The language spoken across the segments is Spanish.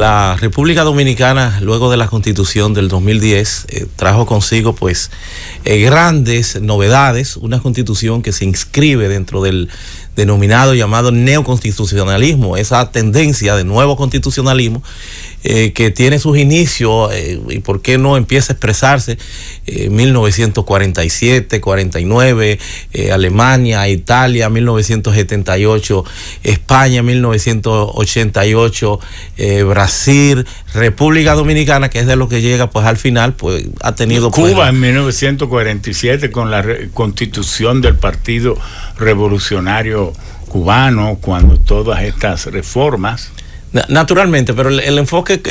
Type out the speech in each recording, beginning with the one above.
La República Dominicana, luego de la Constitución del 2010, trajo consigo pues grandes novedades, una Constitución que se inscribe dentro del denominado llamado neoconstitucionalismo, esa tendencia de nuevo constitucionalismo que tiene sus inicios y por qué no empieza a expresarse 1947, 49, Alemania, Italia, 1978, España, 1988, Brasil, República Dominicana, que es de lo que llega pues al final, pues ha tenido Cuba pues, en 1947 con la constitución del Partido Revolucionario Cubano, cuando todas estas reformas. Naturalmente, pero el enfoque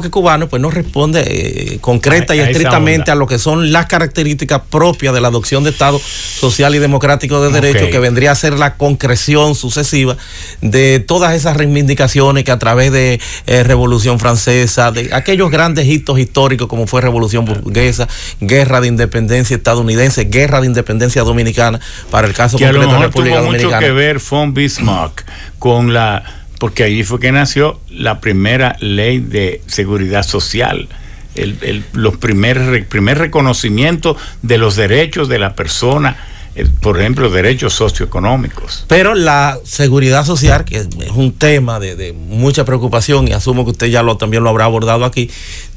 cubano pues no responde concreta y estrictamente a lo que son las características propias de la adopción de Estado social y democrático de derecho, que vendría a ser la concreción sucesiva de todas esas reivindicaciones que a través de Revolución Francesa, de aquellos grandes hitos históricos como fue Revolución Burguesa, Guerra de Independencia estadounidense, Guerra de Independencia Dominicana, para el caso que concreto de la República tuvo Dominicana. Mucho que ver von Bismarck con porque allí fue que nació la primera ley de seguridad social, el primer reconocimiento de los derechos de la persona, por ejemplo, derechos socioeconómicos. Pero la seguridad social, que es un tema de mucha preocupación, y asumo que usted ya también lo habrá abordado aquí,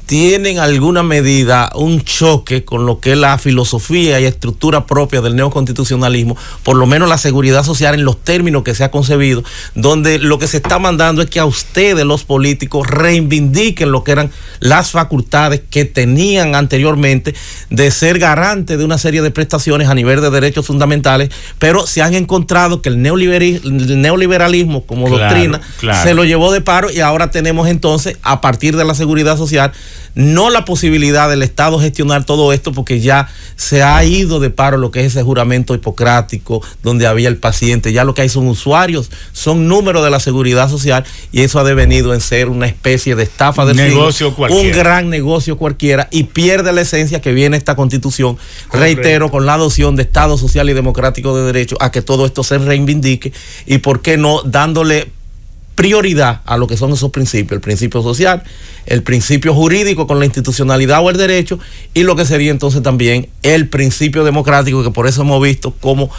tiene en alguna medida un choque con lo que es la filosofía y estructura propia del neoconstitucionalismo, por lo menos la seguridad social en los términos que se ha concebido, donde lo que se está mandando es que a ustedes, los políticos, reivindiquen lo que eran las facultades que tenían anteriormente de ser garantes de una serie de prestaciones a nivel de derechos fundamentales, pero se han encontrado que el neoliberalismo como doctrina se lo llevó de paro, y ahora tenemos entonces, a partir de la seguridad social, no la posibilidad del Estado gestionar todo esto, porque ya se ha ido de paro lo que es ese juramento hipocrático donde había el paciente. Ya lo que hay son usuarios, son números de la seguridad social, y eso ha devenido en ser una especie de estafa del negocio siglo, un gran negocio cualquiera, y pierde la esencia que viene esta Constitución, reitero, con la adopción de Estado social y democrático de derecho, a que todo esto se reivindique, y por qué no dándole prioridad a lo que son esos principios, el principio social, el principio jurídico con la institucionalidad o el derecho, y lo que sería entonces también el principio democrático, que por eso hemos visto cómo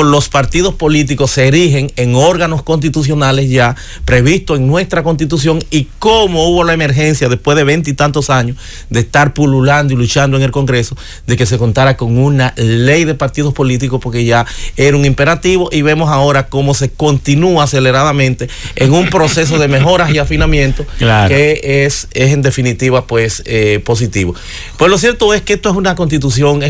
los partidos políticos se erigen en órganos constitucionales ya previstos en nuestra Constitución, y cómo hubo la emergencia después de 20 y tantos años de estar pululando y luchando en el Congreso, de que se contara con una ley de partidos políticos, porque ya era un imperativo, y vemos ahora cómo se continúa aceleradamente en un proceso de mejoras y afinamiento, que es en definitiva pues positivo. Pues lo cierto es que esto es una constitución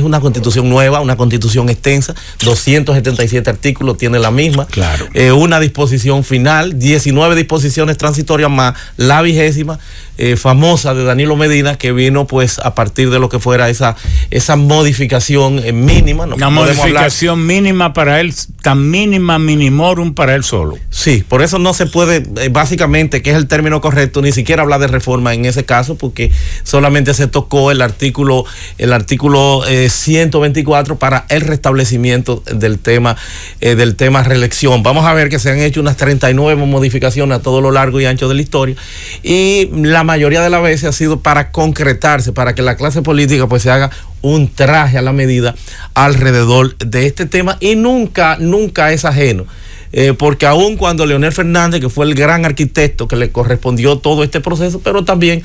nueva, una constitución extensa, 277 artículos tiene la misma, una disposición final, 19 disposiciones transitorias más la 20ª famosa de Danilo Medina, que vino pues a partir de lo que fuera esa modificación mínima. Una modificación mínima para él, tan mínima minimorum para él solo. Sí, por eso no se puede, básicamente, que es el término correcto, ni siquiera hablar de reforma en ese caso, porque solamente se tocó el artículo 124 para el restablecimiento del tema reelección. Vamos a ver que se han hecho unas 39 modificaciones a todo lo largo y ancho de la historia, y la mayoría de las veces ha sido para concretarse, para que la clase política pues se haga un traje a la medida alrededor de este tema, y nunca es ajeno. Porque aun cuando Leonel Fernández, que fue el gran arquitecto que le correspondió todo este proceso, pero también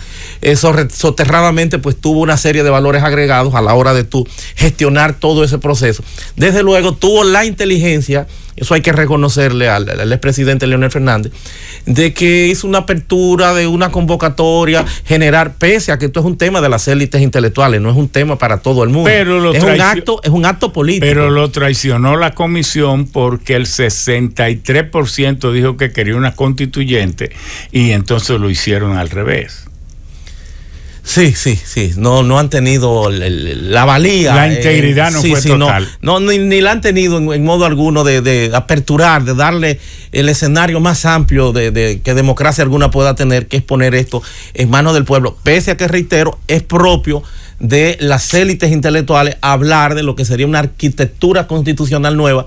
soterradamente pues tuvo una serie de valores agregados a la hora de tú gestionar todo ese proceso. Desde luego tuvo la inteligencia, eso hay que reconocerle al expresidente Leonel Fernández, de que hizo una apertura de una convocatoria generar, pese a que esto es un tema de las élites intelectuales, no es un tema para todo el mundo, pero es un acto político. Pero lo traicionó la comisión, porque el 63% dijo que quería una constituyente, y entonces lo hicieron al revés. Sí, no han tenido la valía. La integridad no fue total. Ni la han tenido en modo alguno de aperturar, de darle el escenario más amplio de que democracia alguna pueda tener, que es poner esto en manos del pueblo, pese a que, reitero, es propio de las élites intelectuales hablar de lo que sería una arquitectura constitucional nueva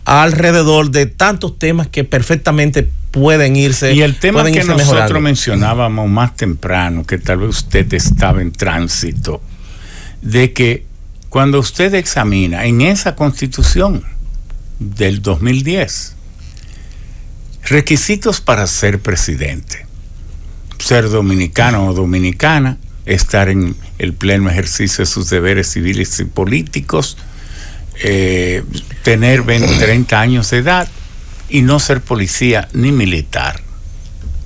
alrededor de tantos temas que perfectamente pueden irse. Y el tema que nosotros mejorando. Mencionábamos más temprano, que tal vez usted estaba en tránsito, de que cuando usted examina en esa Constitución del 2010, requisitos para ser presidente: ser dominicano o dominicana, estar en el pleno ejercicio de sus deberes civiles y políticos, tener 30 años de edad y no ser policía ni militar.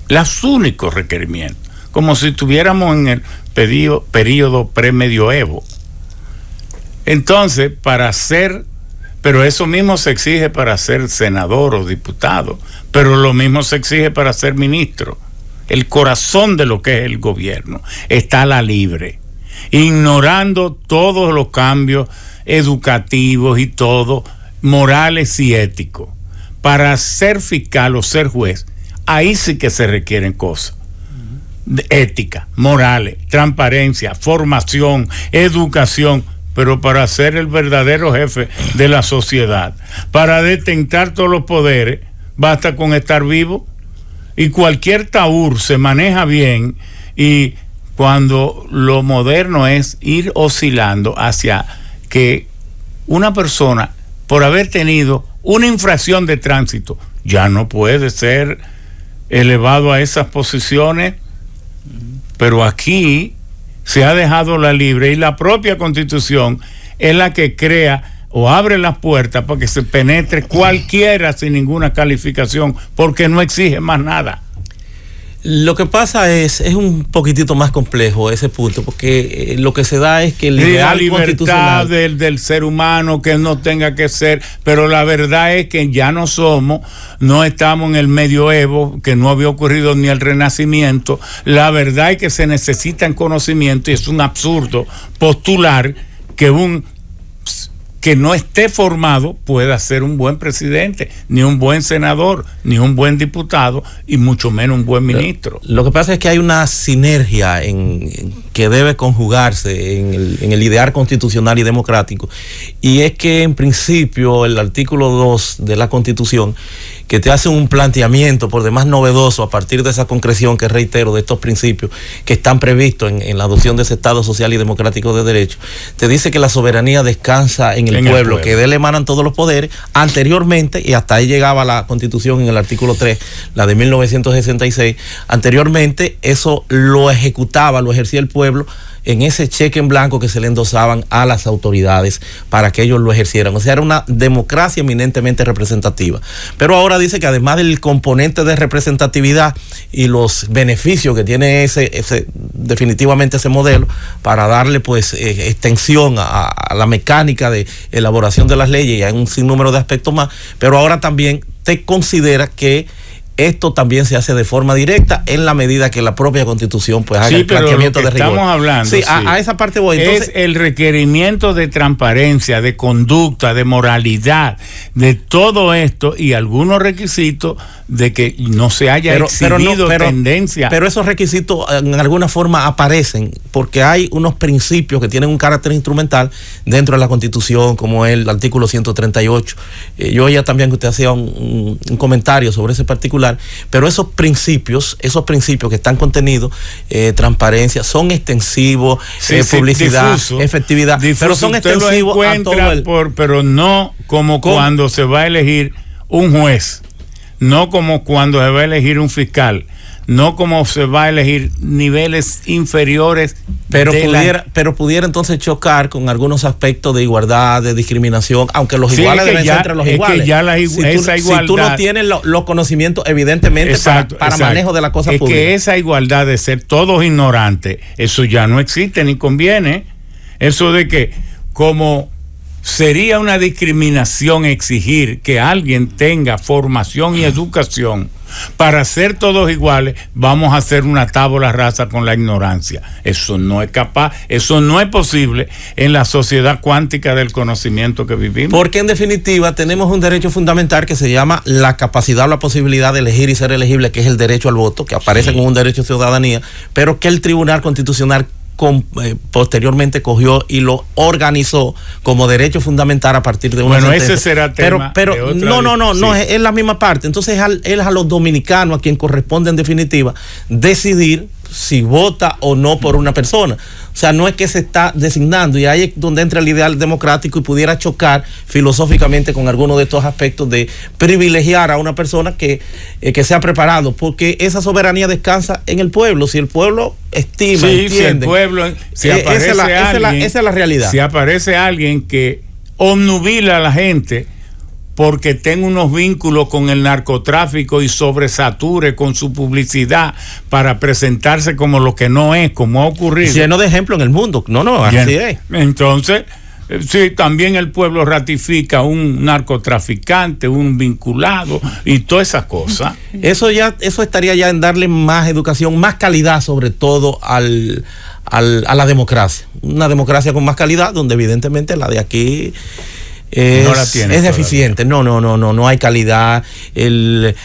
Los únicos requerimientos, como si estuviéramos en el periodo premedioevo. Entonces, pero eso mismo se exige para ser senador o diputado, pero lo mismo se exige para ser ministro. El corazón de lo que es el gobierno está a la libre, ignorando todos los cambios educativos y todo, morales y éticos. Para ser fiscal o ser juez, ahí sí que se requieren cosas: ética, morales, transparencia, formación, educación. Pero para ser el verdadero jefe de la sociedad, para detentar todos los poderes, basta con estar vivo. Y cualquier taur se maneja bien, y cuando lo moderno es ir oscilando hacia que una persona, por haber tenido una infracción de tránsito, ya no puede ser elevado a esas posiciones. Pero aquí se ha dejado la libre, y la propia Constitución es la que crea o abre las puertas para que se penetre cualquiera sin ninguna calificación, porque no exige más nada. Lo que pasa es un poquitito más complejo ese punto, porque lo que se da es que el ideal la constitucional libertad del ser humano, que no tenga que ser, pero la verdad es que ya no estamos en el medioevo, que no había ocurrido ni el Renacimiento. La verdad es que se necesitan conocimiento, y es un absurdo postular que no esté formado pueda ser un buen presidente, ni un buen senador, ni un buen diputado, y mucho menos un buen ministro. Lo que pasa es que hay una sinergia que debe conjugarse en el ideal constitucional y democrático, y es que en principio el artículo 2 de la Constitución, que te hace un planteamiento por demás novedoso a partir de esa concreción que reitero de estos principios que están previstos en la adopción de ese Estado social y democrático de derecho, te dice que la soberanía descansa en el pueblo, que de él emanan todos los poderes. Anteriormente, y hasta ahí llegaba la Constitución en el artículo 3, la de 1966, anteriormente eso lo ejercía el pueblo en ese cheque en blanco que se le endosaban a las autoridades para que ellos lo ejercieran. O sea, era una democracia eminentemente representativa. Pero ahora dice que además del componente de representatividad y los beneficios que tiene definitivamente ese modelo, para darle pues extensión a la mecánica de elaboración de las leyes y a un sinnúmero de aspectos más, pero ahora también te considera que esto también se hace de forma directa en la medida que la propia Constitución pues haga el planteamiento de rigor. Estamos hablando. Sí, a esa parte voy. Entonces, es el requerimiento de transparencia, de conducta, de moralidad, de todo esto, y algunos requisitos de que no se haya exhibido tendencia. Pero esos requisitos en alguna forma aparecen porque hay unos principios que tienen un carácter instrumental dentro de la Constitución, como el artículo 138. Yo oía también que usted hacía un comentario sobre ese particular. Pero esos principios que están contenidos, transparencia, son extensivos, publicidad, difuso, efectividad, pero son extensivos a todo el... pero no como cuando se va a elegir un juez, no como cuando se va a elegir un fiscal, no como se va a elegir niveles inferiores. Pero pudiera entonces chocar con algunos aspectos de igualdad, de discriminación, aunque los iguales deben ser entre los iguales. Que ya esa igualdad, si tú no tienes los conocimientos evidentemente para manejo de la cosa pública. Es que esa igualdad de ser todos ignorantes, eso ya no existe ni conviene. Eso de que como sería una discriminación exigir que alguien tenga formación y educación para ser todos iguales, vamos a hacer una tabla rasa con la ignorancia. Eso no es capaz, eso no es posible en la sociedad cuántica del conocimiento que vivimos. Porque en definitiva tenemos un derecho fundamental que se llama la capacidad o la posibilidad de elegir y ser elegible, que es el derecho al voto, que aparece como un derecho de ciudadanía, pero que el Tribunal Constitucional posteriormente cogió y lo organizó como derecho fundamental a partir de una sentencia. Ese será tema pero no, es la misma parte. Entonces es a los dominicanos a quien corresponde en definitiva decidir si vota o no por una persona. O sea, no es que se está designando, y ahí es donde entra el ideal democrático y pudiera chocar filosóficamente con algunos de estos aspectos de privilegiar a una persona que sea preparado, porque esa soberanía descansa en el pueblo. Si el pueblo estima, entiende, si el pueblo, esa es la realidad. Si aparece alguien que obnubila a la gente porque tenga unos vínculos con el narcotráfico y sobresature con su publicidad para presentarse como lo que no es, como ha ocurrido. Lleno de ejemplos en el mundo. Así es. Entonces, sí, también el pueblo ratifica un narcotraficante, un vinculado y todas esas cosas. Eso estaría ya en darle más educación, más calidad, sobre todo a la democracia. Una democracia con más calidad, donde evidentemente la de aquí no la tiene, es deficiente. No hay calidad, el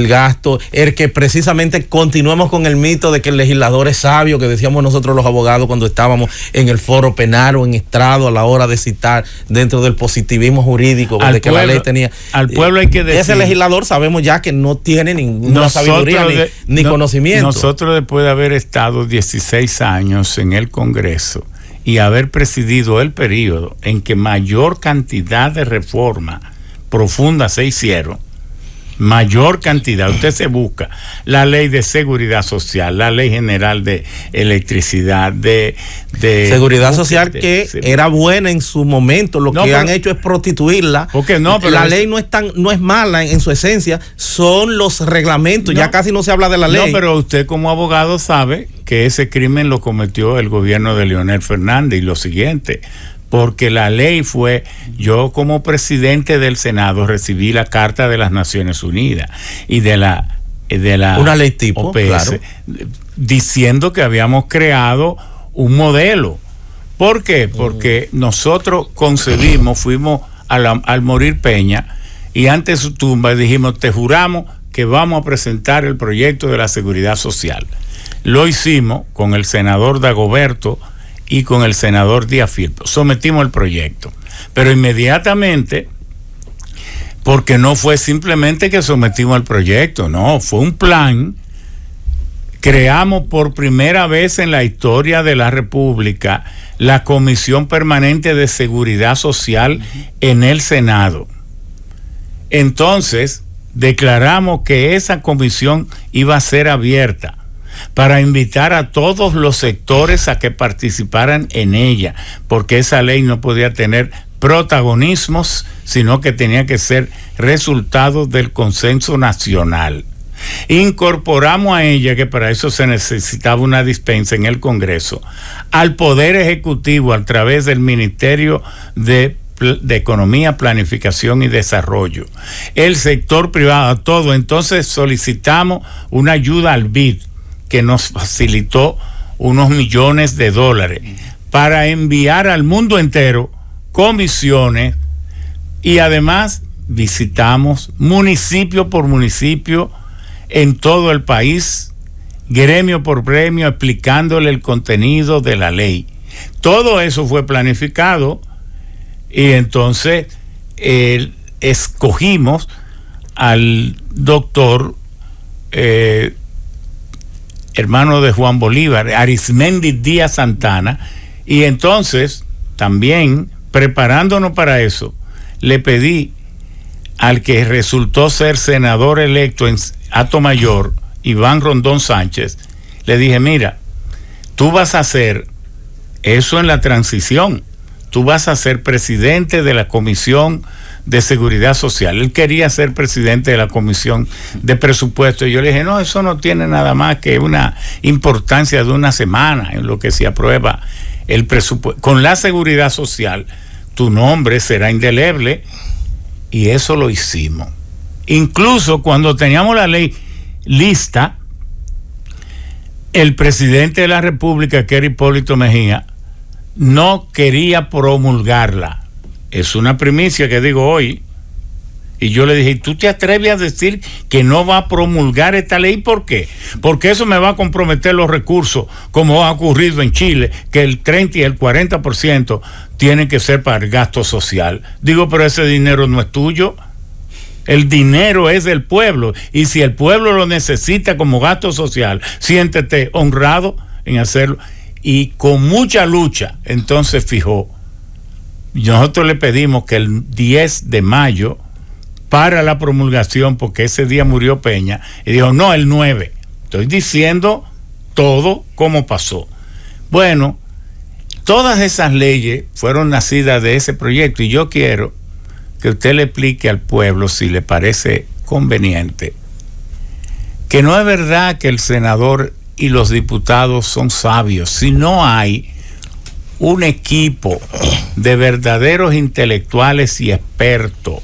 gasto, el que precisamente continuemos con el mito de que el legislador es sabio, que decíamos nosotros los abogados cuando estábamos en el foro penal o en estrado a la hora de citar dentro del positivismo jurídico de que la ley tenía. Al pueblo hay que decir, ese legislador sabemos ya que no tiene ninguna sabiduría ni conocimiento. Nosotros, después de haber estado 16 años en el Congreso y haber presidido el periodo en que mayor cantidad de reformas profundas se hicieron, mayor cantidad, usted se busca la ley de seguridad social, la ley general de electricidad, de seguridad social, que era buena en su momento. Lo que han hecho es prostituirla. Porque la ley no es mala en su esencia, son los reglamentos. Ya casi no se habla de la ley. No, pero usted como abogado sabe que ese crimen lo cometió el gobierno de Leonel Fernández, y lo siguiente, porque la ley fue, yo como presidente del Senado recibí la Carta de las Naciones Unidas y de la una ley tipo, OPS, claro, diciendo que habíamos creado un modelo. ¿Por qué? Porque nosotros concebimos, fuimos al morir Peña, y ante su tumba dijimos: te juramos que vamos a presentar el proyecto de la seguridad social. Lo hicimos con el senador Dagoberto y con el senador Díaz Firpo. Sometimos el proyecto, pero inmediatamente, porque no fue simplemente que sometimos el proyecto, no, fue un plan. Creamos por primera vez en la historia de la República la Comisión Permanente de Seguridad Social en el Senado. Entonces, declaramos que esa comisión iba a ser abierta para invitar a todos los sectores a que participaran en ella, porque esa ley no podía tener protagonismos, sino que tenía que ser resultado del consenso nacional. Incorporamos a ella, que para eso se necesitaba una dispensa en el Congreso, al Poder Ejecutivo a través del Ministerio de Economía, Planificación y Desarrollo, el sector privado, todo. Entonces solicitamos una ayuda al BID, que nos facilitó unos millones de dólares para enviar al mundo entero comisiones, y además visitamos municipio por municipio en todo el país, gremio por gremio, explicándole el contenido de la ley. Todo eso fue planificado, y entonces escogimos al doctor hermano de Juan Bolívar, Arismendi Díaz Santana, y entonces también, preparándonos para eso, le pedí al que resultó ser senador electo en Atomayor, Iván Rondón Sánchez, le dije: mira, tú vas a hacer eso en la transición, tú vas a ser presidente de la Comisión de Seguridad Social. Él quería ser presidente de la Comisión de Presupuesto, y yo le dije: no, eso no tiene nada más que una importancia de una semana en lo que se aprueba el presupuesto. Con la Seguridad Social tu nombre será indeleble, y eso lo hicimos. Incluso cuando teníamos la ley lista, el presidente de la República, que era Hipólito Mejía, no quería promulgarla. Es una primicia que digo hoy. Y yo le dije, ¿tú te atreves a decir que no va a promulgar esta ley? ¿Por qué? Porque eso me va a comprometer los recursos, como ha ocurrido en Chile, que el 30 y el 40% tienen que ser para el gasto social. Digo, pero ese dinero no es tuyo. El dinero es del pueblo. Y si el pueblo lo necesita como gasto social, siéntete honrado en hacerlo. Y con mucha lucha, entonces fijó. Nosotros le pedimos que el 10 de mayo, para la promulgación, porque ese día murió Peña, y dijo, no, el 9. Estoy diciendo todo como pasó. Bueno, todas esas leyes fueron nacidas de ese proyecto, y yo quiero que usted le explique al pueblo, si le parece conveniente, que no es verdad que el senador y los diputados son sabios, si no hay un equipo de verdaderos intelectuales y expertos.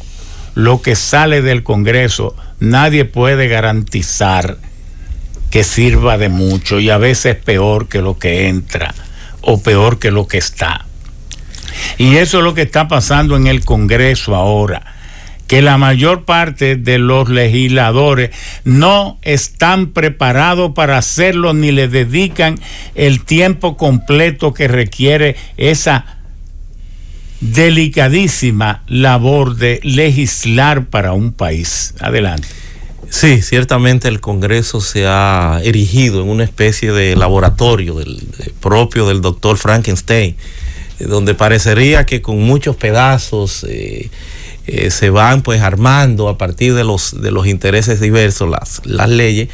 Lo que sale del Congreso, nadie puede garantizar que sirva de mucho, y a veces peor que lo que entra o peor que lo que está. Y eso es lo que está pasando en el Congreso ahora, que la mayor parte de los legisladores no están preparados para hacerlo, ni le dedican el tiempo completo que requiere esa delicadísima labor de legislar para un país. Adelante. Sí, ciertamente el Congreso se ha erigido en una especie de laboratorio propio del doctor Frankenstein, donde parecería que con muchos pedazos se van pues armando a partir de los intereses diversos las leyes,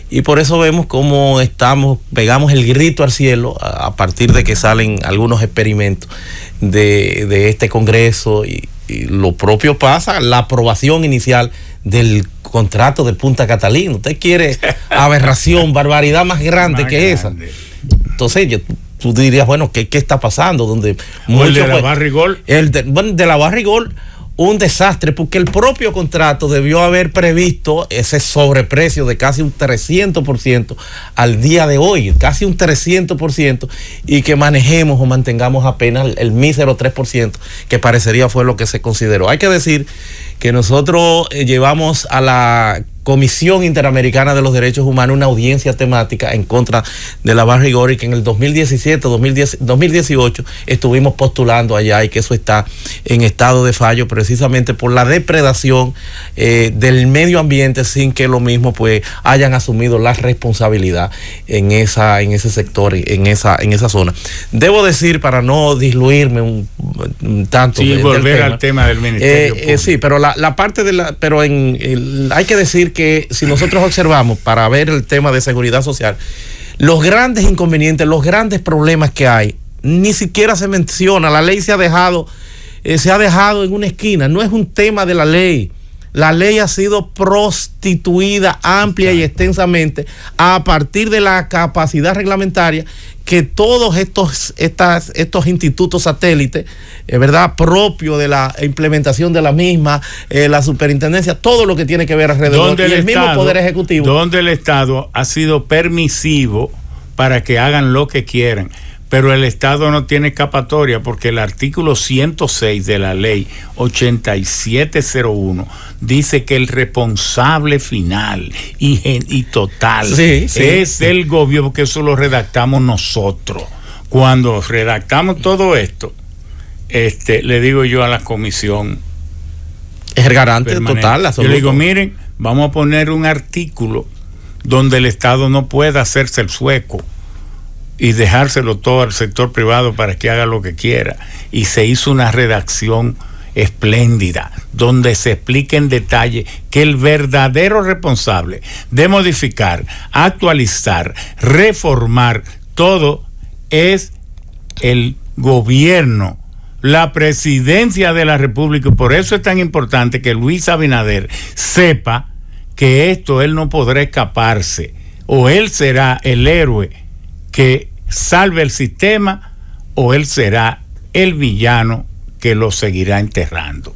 y por eso vemos cómo pegamos el grito al cielo a partir de que salen algunos experimentos de este Congreso, y lo propio pasa, la aprobación inicial del contrato de Punta Catalina. Usted quiere aberración, barbaridad más grande que esa. Entonces tú dirías, bueno, ¿qué está pasando? Donde el de la Barrigol. De la Barrigol, un desastre, porque el propio contrato debió haber previsto ese sobreprecio de casi un 300% al día de hoy, casi un 300%, y que manejemos o mantengamos apenas el mísero 3%, que parecería fue lo que se consideró. Hay que decir que nosotros llevamos a la Comisión Interamericana de los Derechos Humanos una audiencia temática en contra de la Barrigol, y que en el 2018 estuvimos postulando allá, y que eso está en estado de fallo precisamente por la depredación del medio ambiente, sin que lo mismo pues hayan asumido la responsabilidad en ese sector, en esa zona. Debo decir, para no disluirme un tanto, sí, volver al tema del Ministerio Público. Sí, pero la parte hay que decir que si nosotros observamos, para ver el tema de seguridad social, los grandes inconvenientes, los grandes problemas que hay, ni siquiera se menciona. La ley se ha dejado en una esquina. No es un tema de la ley. La ley ha sido prostituida amplia y extensamente a partir de la capacidad reglamentaria que todos estos institutos satélites, ¿verdad?, propio de la implementación de la misma, la superintendencia, todo lo que tiene que ver alrededor, y el mismo Poder Ejecutivo. Donde el Estado ha sido permisivo para que hagan lo que quieran, pero el Estado no tiene escapatoria, porque el artículo 106 de la ley 8701 dice que el responsable final y total es el gobierno, porque eso lo redactamos nosotros. Cuando redactamos todo esto, le digo yo a la comisión, es el garante total. Yo le digo, miren, vamos a poner un artículo donde el Estado no pueda hacerse el sueco y dejárselo todo al sector privado para que haga lo que quiera. Y se hizo una redacción espléndida donde se explica en detalle que el verdadero responsable de modificar, actualizar, reformar todo es el gobierno, la presidencia de la República. Y por eso es tan importante que Luis Abinader sepa que esto él no podrá escaparse, o él será el héroe que salve el sistema, o él será el villano que lo seguirá enterrando.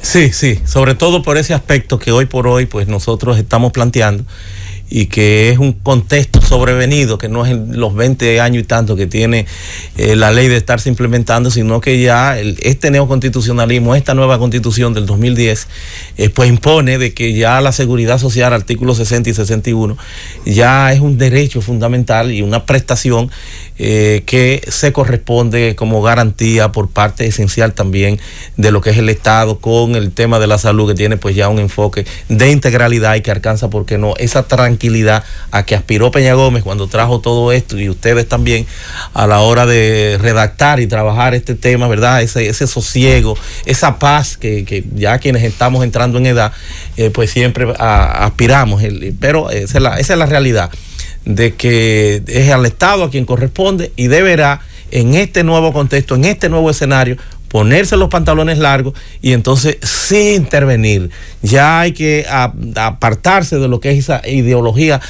Sí, sobre todo por ese aspecto que hoy por hoy pues nosotros estamos planteando, y que es un contexto sobrevenido, que no es en los 20 años y tanto que tiene la ley de estarse implementando, sino que ya este neoconstitucionalismo, esta nueva constitución del 2010, pues impone de que ya la seguridad social, artículos 60 y 61, ya es un derecho fundamental y una prestación que se corresponde como garantía por parte esencial también de lo que es el Estado, con el tema de la salud, que tiene pues ya un enfoque de integralidad y que alcanza, ¿por qué no?, esa tranquilidad a que aspiró Peña Gómez cuando trajo todo esto, y ustedes también a la hora de redactar y trabajar este tema, ¿verdad? Ese sosiego, esa paz que ya quienes estamos entrando en edad, pues siempre aspiramos, pero esa es la realidad, de que es al Estado a quien corresponde y deberá, en este nuevo contexto, en este nuevo escenario, ponerse los pantalones largos y entonces sí intervenir. Ya hay que apartarse de lo que es esa ideología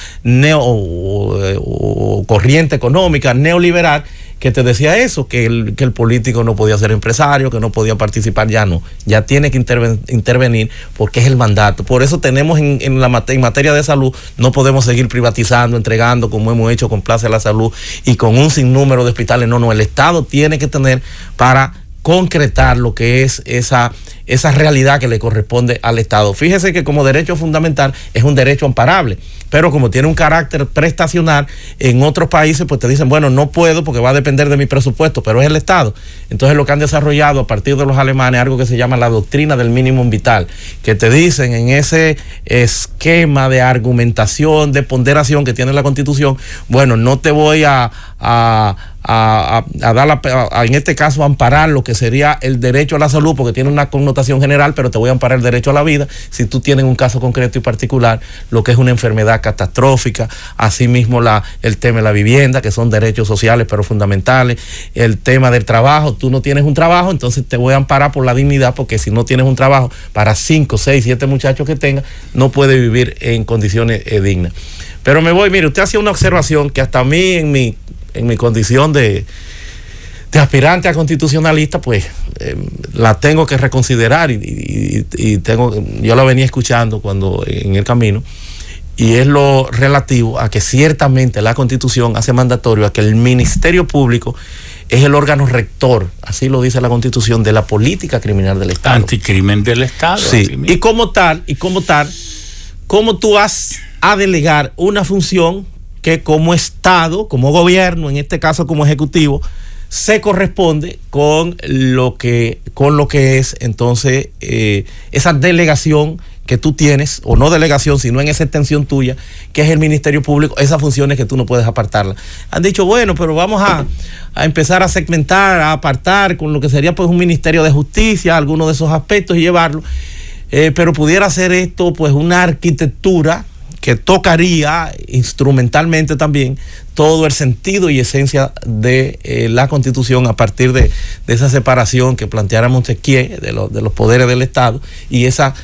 o corriente económica neoliberal que te decía eso, que el político no podía ser empresario, que no podía participar. Ya no, ya tiene que intervenir porque es el mandato. Por eso tenemos en materia de salud, no podemos seguir privatizando, entregando como hemos hecho con Plaza de la Salud y con un sinnúmero de hospitales. No, el Estado tiene que tener para concretar lo que es esa realidad que le corresponde al Estado. Fíjese que como derecho fundamental es un derecho amparable, pero como tiene un carácter prestacional, en otros países pues te dicen, bueno, no puedo porque va a depender de mi presupuesto, pero es el Estado. Entonces lo que han desarrollado a partir de los alemanes, algo que se llama la doctrina del mínimo vital, que te dicen en ese esquema de argumentación, de ponderación que tiene la Constitución, bueno, no te voy a dar en este caso a amparar lo que sería el derecho a la salud, porque tiene una connotación general, pero te voy a amparar el derecho a la vida si tú tienes un caso concreto y particular, lo que es una enfermedad catastrófica, asimismo el tema de la vivienda, que son derechos sociales pero fundamentales, el tema del trabajo, tú no tienes un trabajo, entonces te voy a amparar por la dignidad, porque si no tienes un trabajo para 5, 6, 7 muchachos que tengas, no puede vivir en condiciones dignas. Pero mire, usted hacía una observación que hasta a mí en mi condición de aspirante a constitucionalista, pues la tengo que reconsiderar y yo la venía escuchando cuando en el camino, y es lo relativo a que ciertamente la Constitución hace mandatorio a que el Ministerio Público es el órgano rector, así lo dice la Constitución, de la política criminal del Estado. Anticrimen del Estado. Sí, y como tal, ¿cómo tú vas a delegar una función que como Estado, como gobierno, en este caso como ejecutivo, se corresponde con lo que es entonces esa delegación que tú tienes, o no delegación, sino en esa extensión tuya, que es el Ministerio Público, esas funciones que tú no puedes apartarlas? Han dicho, bueno, pero vamos a empezar a segmentar, a apartar con lo que sería pues un Ministerio de Justicia, algunos de esos aspectos y llevarlo, pero pudiera ser esto pues una arquitectura que tocaría instrumentalmente también todo el sentido y esencia de la Constitución a partir de esa separación que planteara Montesquieu de los poderes del Estado, y esa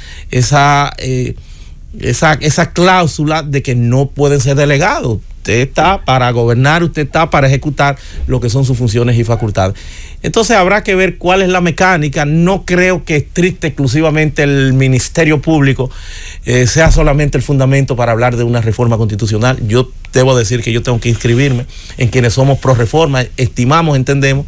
cláusula de que no pueden ser delegados. Usted está para gobernar, usted está para ejecutar lo que son sus funciones y facultades. Entonces habrá que ver cuál es la mecánica. No creo que estricta exclusivamente el Ministerio Público sea solamente el fundamento para hablar de una reforma constitucional. Yo debo decir que yo tengo que inscribirme en quienes somos pro reforma, estimamos, entendemos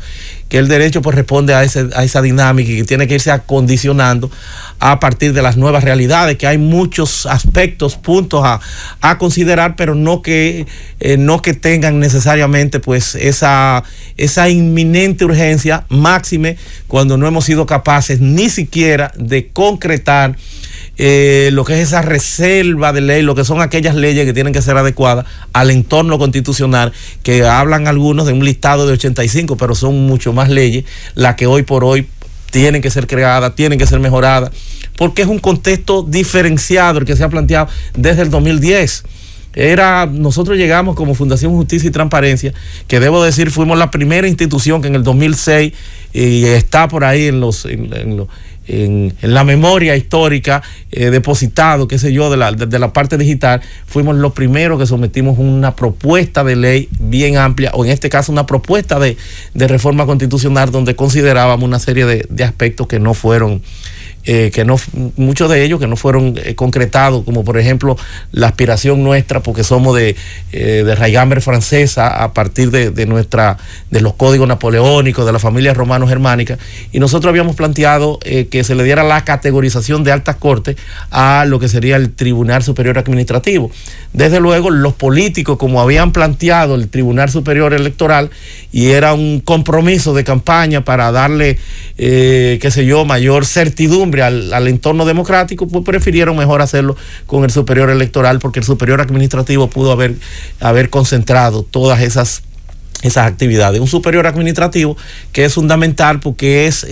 que el derecho pues responde a esa dinámica y que tiene que irse acondicionando a partir de las nuevas realidades, que hay muchos aspectos, puntos a considerar, pero no que tengan necesariamente pues esa inminente urgencia, máxime cuando no hemos sido capaces ni siquiera de concretar lo que es esa reserva de ley, lo que son aquellas leyes que tienen que ser adecuadas al entorno constitucional, que hablan algunos de un listado de 85, pero son mucho más leyes las que hoy por hoy tienen que ser creadas, tienen que ser mejoradas, porque es un contexto diferenciado el que se ha planteado desde el 2010. Nosotros llegamos como Fundación Justicia y Transparencia, que debo decir fuimos la primera institución que en el 2006 y está por ahí en la memoria histórica depositado, qué sé yo, de la parte digital. Fuimos los primeros que sometimos una propuesta de ley bien amplia, o en este caso una propuesta de reforma constitucional donde considerábamos una serie de aspectos que no fueron que no, muchos de ellos que no fueron concretados, como por ejemplo la aspiración nuestra, porque somos de raigambre francesa a partir de los códigos napoleónicos, de la familia romano-germánica, y nosotros habíamos planteado que se le diera la categorización de altas cortes a lo que sería el Tribunal Superior Administrativo. Desde luego, los políticos, como habían planteado el Tribunal Superior Electoral, y era un compromiso de campaña para darle, mayor certidumbre al entorno democrático, pues prefirieron mejor hacerlo con el Superior Electoral, porque el Superior Administrativo pudo haber concentrado todas esas actividades. Un superior administrativo que es fundamental porque es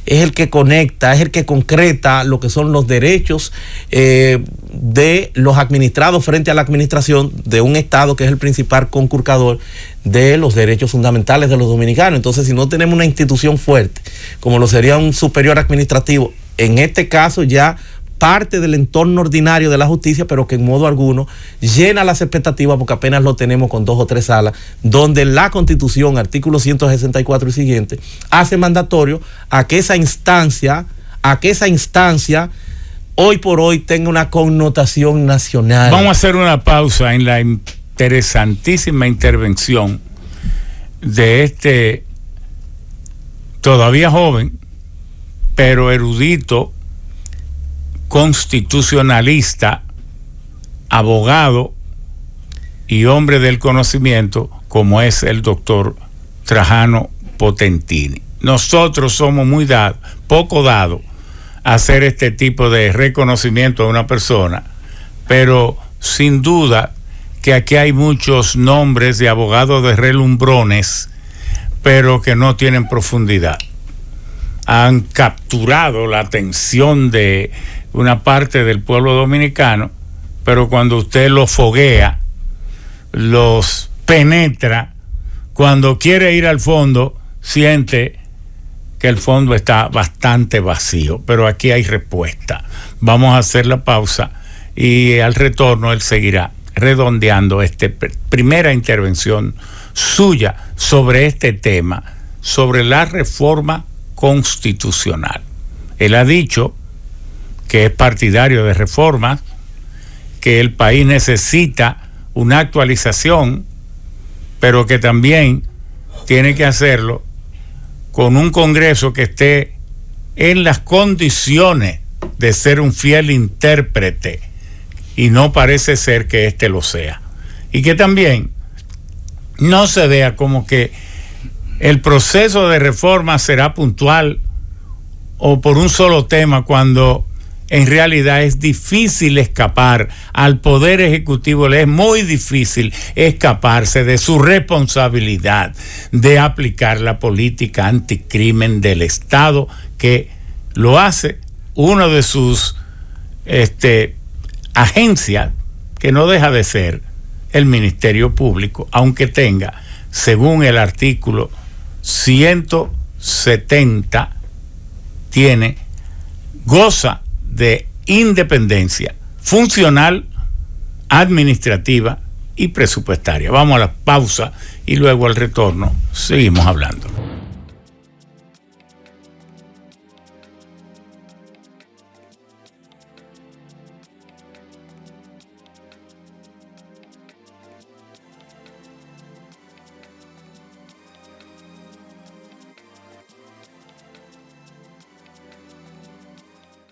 el que conecta, es el que concreta lo que son los derechos de los administrados frente a la administración de un Estado que es el principal conculcador de los derechos fundamentales de los dominicanos. Entonces, si no tenemos una institución fuerte, como lo sería un superior administrativo, en este caso ya parte del entorno ordinario de la justicia, pero que en modo alguno llena las expectativas, porque apenas lo tenemos con 2 o 3 salas, donde la Constitución, artículo 164 y siguiente, hace mandatorio a que esa instancia hoy por hoy tenga una connotación nacional. Vamos a hacer una pausa en la interesantísima intervención de este todavía joven, pero erudito, constitucionalista, abogado y hombre del conocimiento, como es el doctor Trajano Potentini. Nosotros somos poco dados a hacer este tipo de reconocimiento a una persona, pero sin duda que aquí hay muchos nombres de abogados de relumbrones, pero que no tienen profundidad. Han capturado la atención de una parte del pueblo dominicano, pero cuando usted los foguea, los penetra, cuando quiere ir al fondo, siente que el fondo está bastante vacío. Pero aquí hay respuesta. Vamos a hacer la pausa y al retorno él seguirá redondeando esta primera intervención suya sobre este tema, sobre la reforma constitucional. Él ha dicho que es partidario de reformas, que el país necesita una actualización, pero que también tiene que hacerlo con un Congreso que esté en las condiciones de ser un fiel intérprete, y no parece ser que este lo sea. Y que también no se vea como que el proceso de reforma será puntual o por un solo tema, cuando en realidad es difícil escapar al Poder Ejecutivo, le es muy difícil escaparse de su responsabilidad de aplicar la política anticrimen del Estado, que lo hace uno de sus agencias, que no deja de ser el Ministerio Público, aunque tenga, según el artículo 170, goza de independencia funcional, administrativa y presupuestaria. Vamos a la pausa y luego al retorno seguimos hablando.